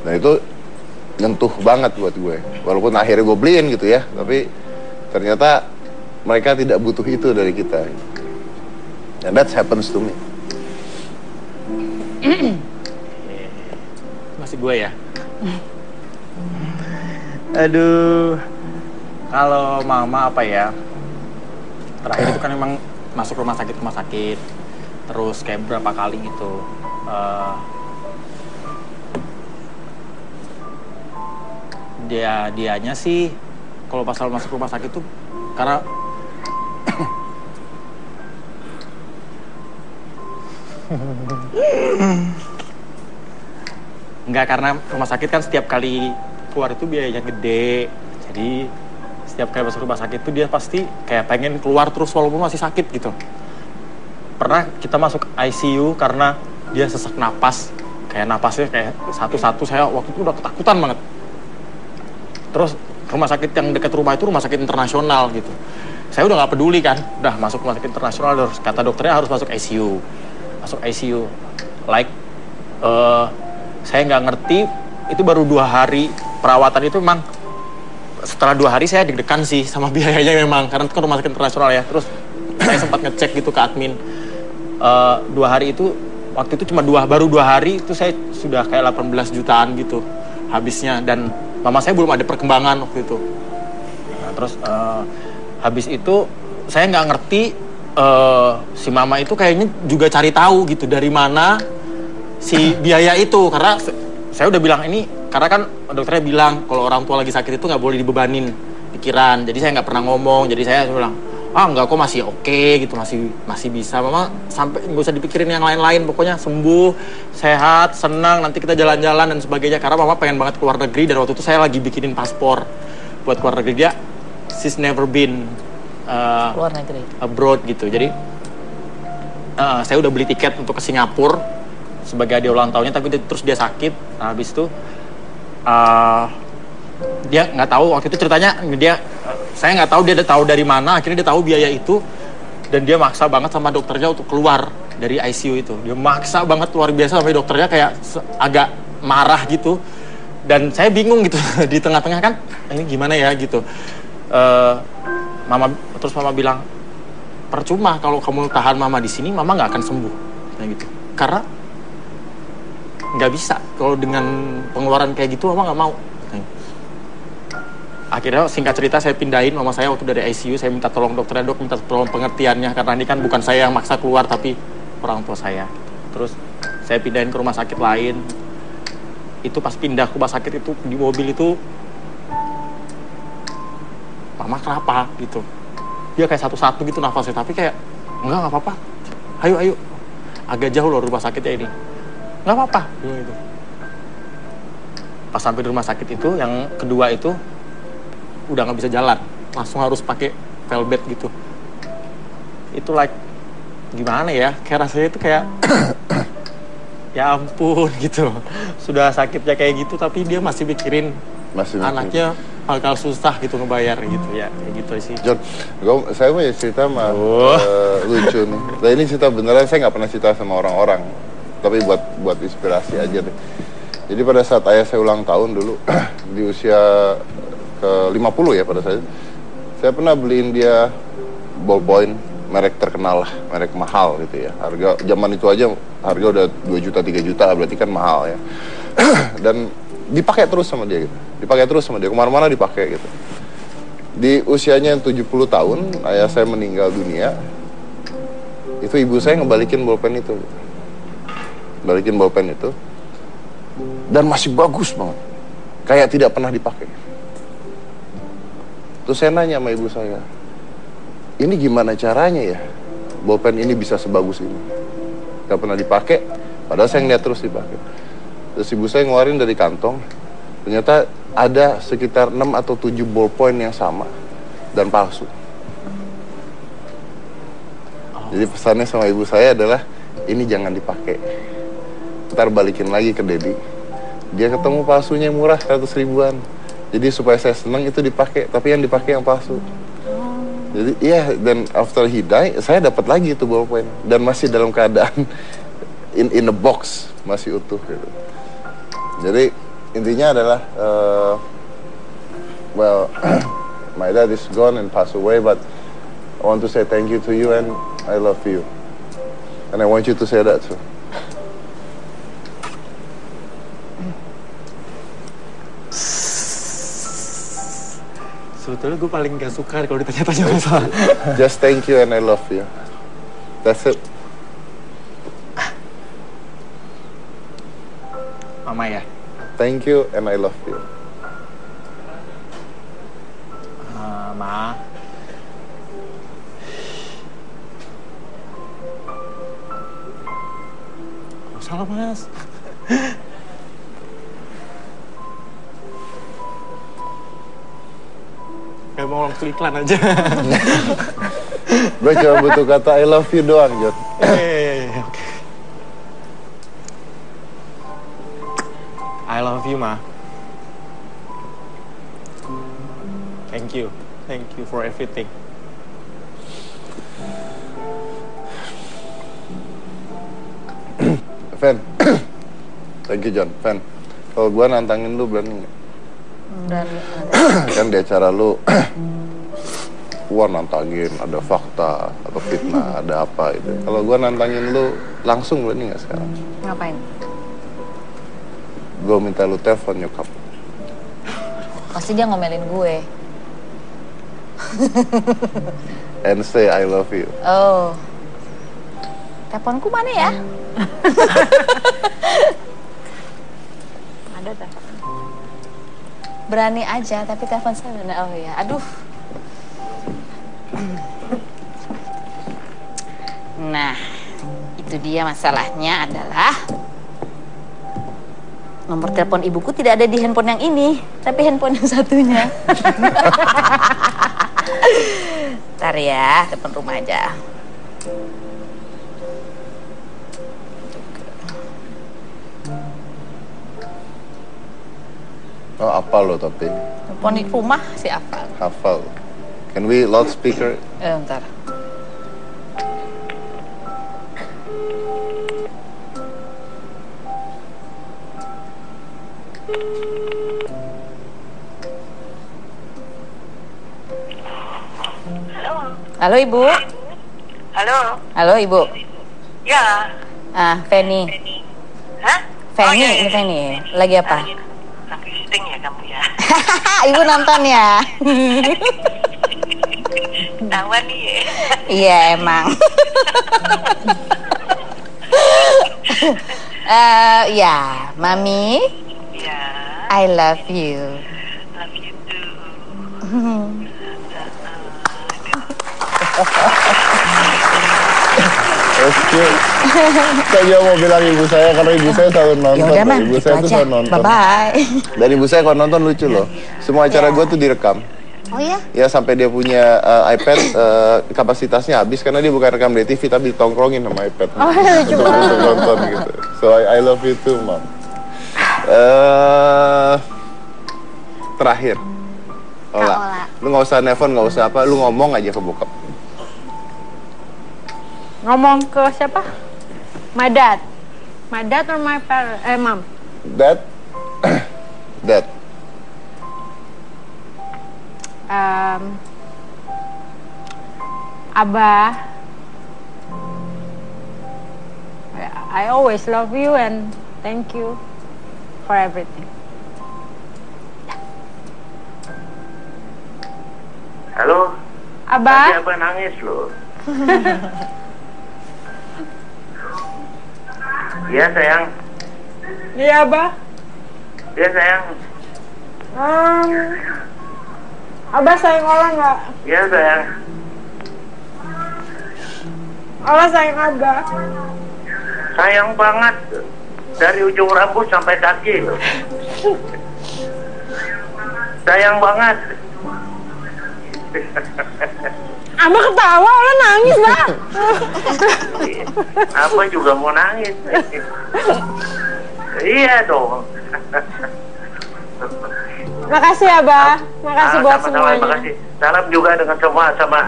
Nah itu nyentuh banget buat gue. Walaupun akhirnya gue beliin gitu ya, tapi ternyata mereka tidak butuh itu dari kita. And that happens to me. Masih gue ya. Aduh, kalau mama apa ya? Terakhir itu kan memang masuk rumah sakit, terus kayak berapa kali gitu. Dianya sih kalau pasal masuk rumah sakit tuh karena enggak, karena rumah sakit kan setiap kali keluar itu biayanya gede. Jadi setiap kali masuk rumah sakit itu dia pasti kayak pengen keluar terus walaupun masih sakit gitu. Pernah kita masuk ICU karena dia sesak napas, kayak napasnya kayak satu-satu, saya waktu itu udah ketakutan banget. Terus rumah sakit yang dekat rumah itu rumah sakit internasional gitu. Saya udah nggak peduli kan, udah masuk rumah sakit internasional, terus kata dokternya harus masuk ICU. Masuk ICU, like saya nggak ngerti, itu baru 2 hari perawatan itu memang. Setelah 2 hari saya deg-degan sih sama biayanya memang, karena itu kan rumah sakit internasional ya. Terus saya sempat ngecek gitu ke admin, 2 hari itu, waktu itu cuma baru 2 hari itu saya sudah kayak 18 jutaan gitu habisnya, dan mama saya belum ada perkembangan waktu itu. Nah, terus habis itu saya nggak ngerti, si mama itu kayaknya juga cari tahu gitu dari mana si biaya itu, karena saya udah bilang ini, karena kan dokternya bilang kalau orang tua lagi sakit itu nggak boleh dibebanin pikiran, jadi saya nggak pernah ngomong, jadi saya bilang enggak kok, masih oke gitu, masih bisa. Mama sampai nggak usah dipikirin yang lain-lain, pokoknya sembuh, sehat, senang, nanti kita jalan-jalan dan sebagainya. Karena mama pengen banget keluar negeri, dan waktu itu saya lagi bikinin paspor buat keluar negeri. Dia she's never been luar negeri, abroad gitu. Jadi saya udah beli tiket untuk ke Singapura sebagai hadiah ulang tahunnya, tapi terus dia sakit. Nah, habis itu dia nggak tahu waktu itu ceritanya, saya nggak tahu dia tahu dari mana, akhirnya dia tahu biaya itu, dan dia maksa banget sama dokternya untuk keluar dari ICU itu. Dia maksa banget luar biasa, sampai dokternya kayak agak marah gitu, dan saya bingung gitu di tengah-tengah kan, ini gimana ya gitu. Mama bilang, percuma kalau kamu tahan mama di sini, mama nggak akan sembuh, kayak gitu. Karena nggak bisa kalau dengan pengeluaran kayak gitu, mama nggak mau. Akhirnya singkat cerita saya pindahin mama saya waktu dari ICU, saya minta tolong dokternya, dok minta tolong pengertiannya, karena ini kan bukan saya yang maksa keluar tapi orang tua saya. Terus saya pindahin ke rumah sakit lain. Itu pas pindah ke rumah sakit itu, di mobil itu mama kenapa gitu, dia kayak satu-satu gitu nafasnya, tapi kayak nggak apa-apa, ayo agak jauh loh rumah sakitnya ini, nggak apa-apa gitu. Pas sampai di rumah sakit itu yang kedua itu udah nggak bisa jalan, langsung harus pakai velvet gitu. Itu like gimana ya, kayak rasanya itu kayak ya ampun gitu, sudah sakitnya kayak gitu tapi dia masih mikirin anaknya bakal susah gitu ngebayar gitu ya, kayak gitu sih. John, saya mau cerita sama lucu nih. Nah, ini cerita beneran, saya nggak pernah cerita sama orang-orang, tapi buat inspirasi aja deh. Jadi pada saat ayah saya ulang tahun dulu di usia ke 50 ya pada saat itu, saya pernah beliin dia ballpoint merek terkenal lah, merek mahal gitu ya. Harga zaman itu aja harga udah 2 juta 3 juta, berarti kan mahal ya. Dan dipakai terus sama dia gitu. Kemana-mana dipakai gitu. Di usianya yang 70 tahun, ayah saya meninggal dunia. Itu ibu saya ngebalikin bolpen itu. Balikin bolpen itu. Dan masih bagus banget. Kayak tidak pernah dipakai. Terus saya nanya sama ibu saya, ini gimana caranya ya bolpen ini bisa sebagus ini? Gak pernah dipakai, padahal saya ngeliat terus dipakai. Terus ibu saya ngeluarin dari kantong, ternyata ada sekitar 6 atau 7 ballpoint yang sama dan palsu. Jadi pesannya sama ibu saya adalah, ini jangan dipakai, ntar balikin lagi ke Dedi. Dia ketemu palsunya murah 100 ribuan. Jadi supaya saya senang itu dipakai, tapi yang dipakai yang palsu. Jadi iya, dan after he die, saya dapat lagi itu ballpoint dan masih dalam keadaan in a box, masih utuh gitu. Jadi intinya adalah well, my dad is gone and passed away, but I want to say thank you to you and I love you. And I want you to say that too. Sebetulnya gue paling gak suka kalau ditanya-tanya masalah. Just thank you and I love you. That's it. Mama ya? Thank you and I love you. Ma. Gak usah lah, Mas. Kayak mau langsung iklan aja. Gue cuma butuh kata I love you doang, Jod. Oke. I love you, Ma. Thank you. Thank you for everything. Fen. Thank you, John. Fen. Kalau gue nantangin lu berani nggak? Berani. Kan di acara lu, gua nantangin ada fakta atau fitnah, ada apa itu. Kalau gua nantangin lu langsung berani nggak sekarang? Ngapain? Gua minta lu telepon nyokap. Pasti dia ngomelin gue. And say I love you. Oh. Teleponku mana ya? Ada tak? Berani aja, tapi telepon saya mana? Oh ya, aduh. Nah, itu dia masalahnya adalah nomor telepon ibuku tidak ada di handphone yang ini, tapi handphone yang satunya. Ntar ya, telepon rumah aja. Oh, apa lo tapi? Telepon di rumah sih apa? Hafal. Can we loudspeaker? Bentar. Halo Ibu. Halo. Halo Ibu. Ya. Feni. Hah? Feni, iya. ini Feni. Lagi apa? Lagi syuting ya kamu ya. Ibu nonton ya? Tahuan nih ya. Iya emang. Ya, Mami. Ya. I love you. Love you too. Oke. Saya mau bilang ibu saya karena ibu saya selalu nonton. Yaudah, Man, Ibu itu saya tuh aja. selalu nonton. Bye-bye. Dan ibu saya kalau nonton lucu loh. Semua acara gue tuh direkam. Oh ya? Ya sampai dia punya iPad kapasitasnya habis karena dia bukan rekam di TV tapi ditongkrongin sama iPad. Oh, lucu untuk banget. nonton gitu. So I love you too, Mom. Terakhir. Ola. Lu nggak usah nelfon, nggak usah apa, lu ngomong aja ke bokap. Ngomong ke siapa? My dad. My dad or my parent? Mom. Dad. Dad. Abah. I always love you and thank you for everything. Halo. Abah. Tadi Abah nangis loh. Iya sayang. Iya Abah. Iya sayang. Abah sayang Ola nggak? Iya sayang. Ola sayang Abah. Sayang banget. Dari ujung rambut sampai kaki loh. Sayang banget. Abah ketawa, Ola nangis Mbak. Apa juga mau nangis. Iya dong. Makasih Abah. Makasih buat sama-sama, semuanya. makasih. Salam juga dengan semua sama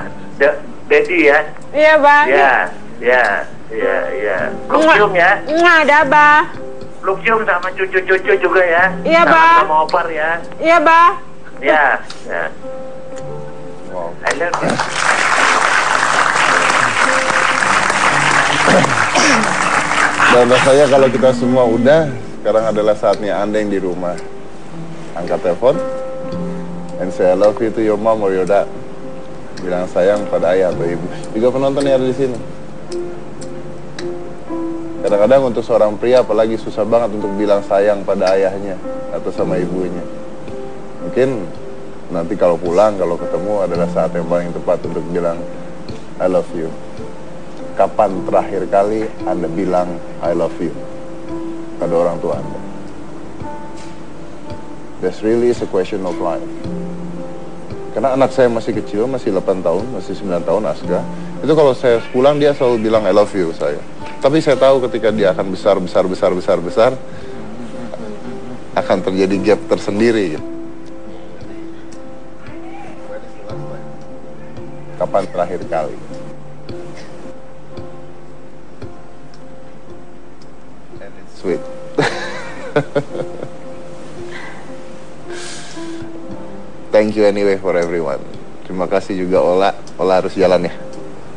Dedi ya. Iya Bang. Ya. Belum cium ya. Nggak ada Abah. Belum peluk cium sama cucu-cucu juga ya. Iya, Ba. Sama opar ya. Iya, Ba. Ya, ya. Wow. I love you. Dan rasanya kalau kita semua udah, sekarang adalah saatnya Anda yang di rumah. Angkat telepon, and say I love you to your mom or your dad. Bilang sayang pada ayah atau ibu. Juga penonton yang ada di sini. Kadang-kadang untuk seorang pria apalagi susah banget untuk bilang sayang pada ayahnya atau sama ibunya. Mungkin nanti kalau pulang, kalau ketemu adalah saat yang paling tepat untuk bilang I love you. Kapan terakhir kali Anda bilang I love you pada orang tua Anda? This really is a question of life. Karena anak saya masih kecil, masih 8 tahun, masih 9 tahun Aska. Itu kalau saya pulang dia selalu bilang I love you saya. Tapi saya tahu ketika dia akan besar akan terjadi gap tersendiri. Kapan terakhir kali? And it's sweet. Thank you anyway for everyone. Terima kasih juga Ola. Ola harus jalan ya?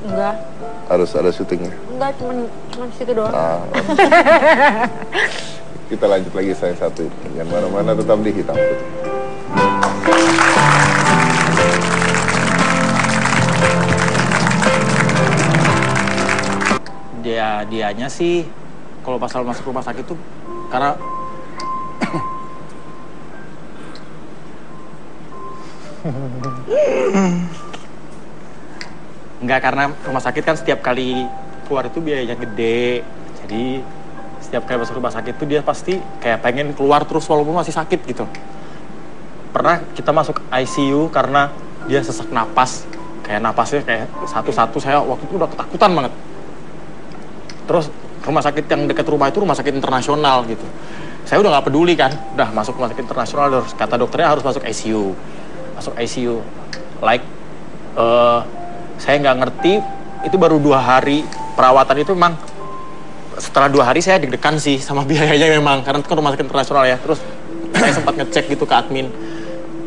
Enggak. Harus ada syutingnya? Enggak, cuman situ doang. Kita lanjut lagi saya satu. Yang mana-mana tetap di Hitam Putih. Dianya sih kalau pasal masuk rumah sakit tuh karena enggak, karena rumah sakit kan setiap kali keluar itu biayanya gede. Jadi setiap kali masuk rumah sakit tuh dia pasti kayak pengen keluar terus walaupun masih sakit gitu. Pernah kita masuk ICU karena dia sesak napas, kayak napasnya kayak satu-satu, saya waktu itu udah ketakutan banget. Terus rumah sakit yang dekat rumah itu rumah sakit internasional gitu. Saya udah nggak peduli kan, udah masuk rumah sakit internasional, terus kata dokternya harus masuk ICU. Masuk ICU, like saya nggak ngerti, itu baru 2 hari perawatan itu memang. Setelah 2 hari saya deg-degan sih sama biayanya memang, karena itu kan rumah sakit internasional ya. Terus saya sempat ngecek gitu ke admin,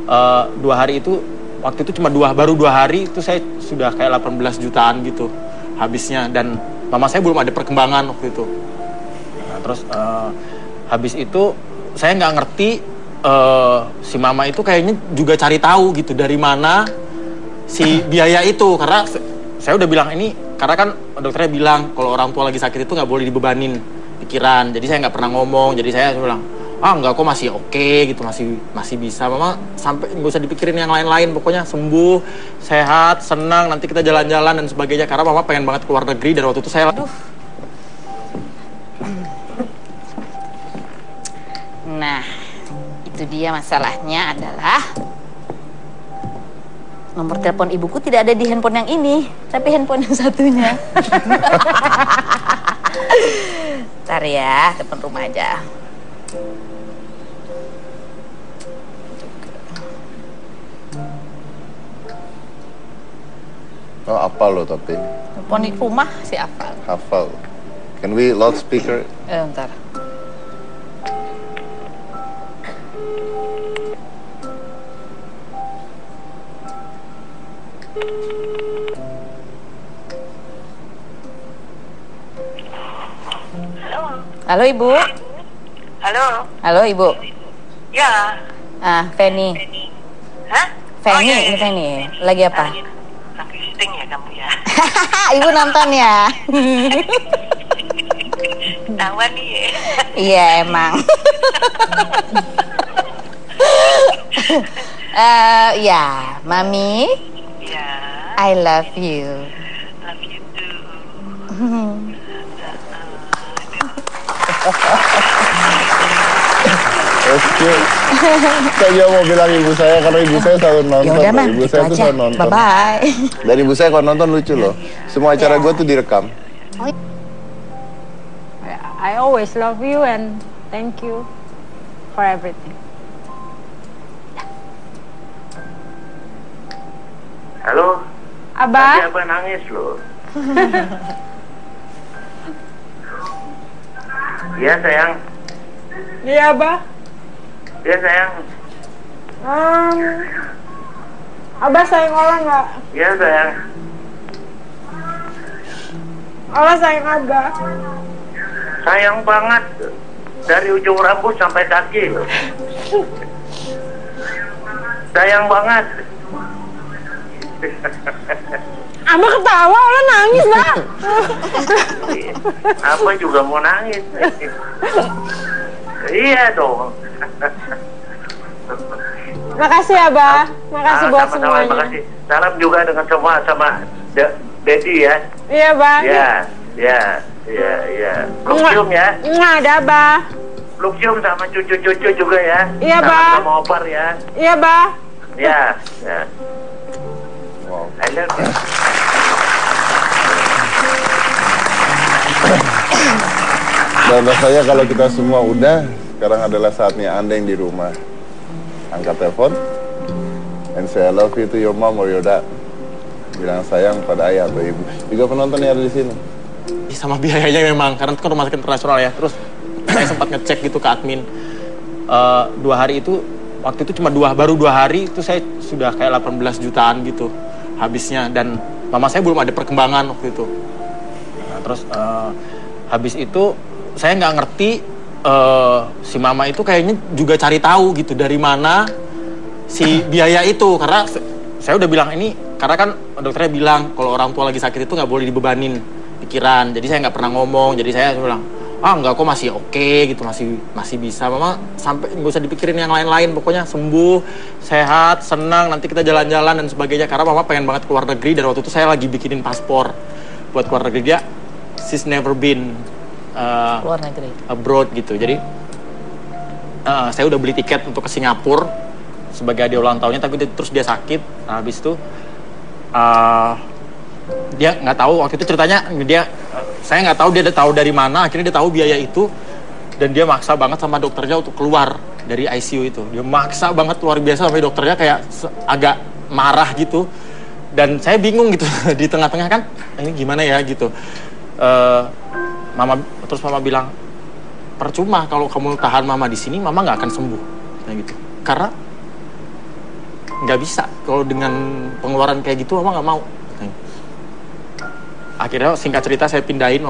2 hari itu, waktu itu cuma baru 2 hari itu saya sudah kayak 18 jutaan gitu habisnya, dan mama saya belum ada perkembangan waktu itu. Nah, terus habis itu saya nggak ngerti, si mama itu kayaknya juga cari tahu gitu dari mana si biaya itu, karena saya udah bilang ini, karena kan dokternya bilang kalau orang tua lagi sakit itu nggak boleh dibebanin pikiran, jadi saya nggak pernah ngomong, jadi saya bilang enggak kok, masih oke gitu, masih bisa mama, sampai nggak usah dipikirin yang lain-lain, pokoknya sembuh, sehat, senang, nanti kita jalan-jalan dan sebagainya, karena mama pengen banget keluar negeri, dan waktu itu saya Nah, itu dia masalahnya adalah nomor telepon ibuku tidak ada di handphone yang ini, tapi handphone yang satunya. Ntar ya, telepon rumah aja. Oh, apal loh tapi. Telepon di rumah sih hafal. Hafal. Can we loudspeaker? Bentar. Halo Ibu. Halo. Halo Ibu. Ya. Feni. Hah? Feni, iya. ini Feni. Lagi apa? Lagi syuting ya kamu ya. Ibu nonton ya? Tahuan nih ya. Iya emang. Ya, Mami. Ya. I love you. Love you too. Oke. Saya mau bilang ibu saya karena ibu saya selalu nonton. Yaudah, Man, Ibu itu saya tuh aja. selalu nonton. Bye-bye. Dan ibu saya kalau nonton lucu loh. Semua acara gue tuh direkam. I always love you and thank you for everything. Halo. Abah? Tadi Abah nangis loh. Iya sayang. Iya, Abah. Iya sayang. Abah sayang Ola nggak? Iya sayang. Ola sayang Abah. Sayang banget. Dari ujung rambut sampai kaki. Sayang banget. Abah ketawa, Ola nangis, Bah. Apa juga mau nangis. Iya dong. Makasih ya, Bah. Makasih buat sama-sama, semuanya. makasih. Salam juga dengan semua sama Dedi ya. Iya, Bah. Iya. Peluk cium ya. Nggak ada, Bah. Peluk cium sama cucu-cucu juga ya. Iya, Bah. Sama opar ya. Iya, Bah. Ya. Wow. I love you. Dan rasanya kalau kita semua udah, sekarang adalah saatnya Anda yang di rumah. Angkat telepon, and say I love you to your mom or your dad. Bilang sayang pada ayah atau ibu. Juga penonton yang ada di sini. Sama biayanya memang, karena itu kan rumah sakit internasional ya. Terus saya sempat ngecek gitu ke admin. 2 hari itu, waktu itu cuma baru 2 hari itu saya sudah kayak 18 jutaan gitu habisnya. Dan mama saya belum ada perkembangan waktu itu. Nah, terus habis itu saya nggak ngerti si mama itu kayaknya juga cari tahu gitu dari mana si biaya itu. Karena saya udah bilang ini, karena kan dokternya bilang kalau orang tua lagi sakit itu nggak boleh dibebanin pikiran. Jadi saya nggak pernah ngomong. Jadi saya bilang, enggak kok, masih oke gitu, masih bisa. Mama sampai nggak usah dipikirin yang lain-lain, pokoknya sembuh, sehat, senang, nanti kita jalan-jalan dan sebagainya. Karena mama pengen banget keluar negeri, dan waktu itu saya lagi bikinin paspor buat keluar negeri. Dia she's never been Luar negeri. abroad gitu. Jadi saya udah beli tiket untuk ke Singapura sebagai hadiah ulang tahunnya, tapi terus dia sakit. Nah, habis itu dia nggak tahu waktu itu ceritanya, saya nggak tahu dia tahu dari mana. Akhirnya dia tahu biaya itu, dan dia maksa banget sama dokternya untuk keluar dari ICU itu. Dia maksa banget luar biasa, sampai dokternya kayak agak marah gitu. Dan saya bingung gitu di tengah-tengah kan, ini gimana ya gitu. Mama bilang, percuma kalau kamu tahan mama di sini, mama nggak akan sembuh, nah gitu. Karena nggak bisa kalau dengan pengeluaran kayak gitu, mama nggak mau. Akhirnya singkat cerita saya pindahin.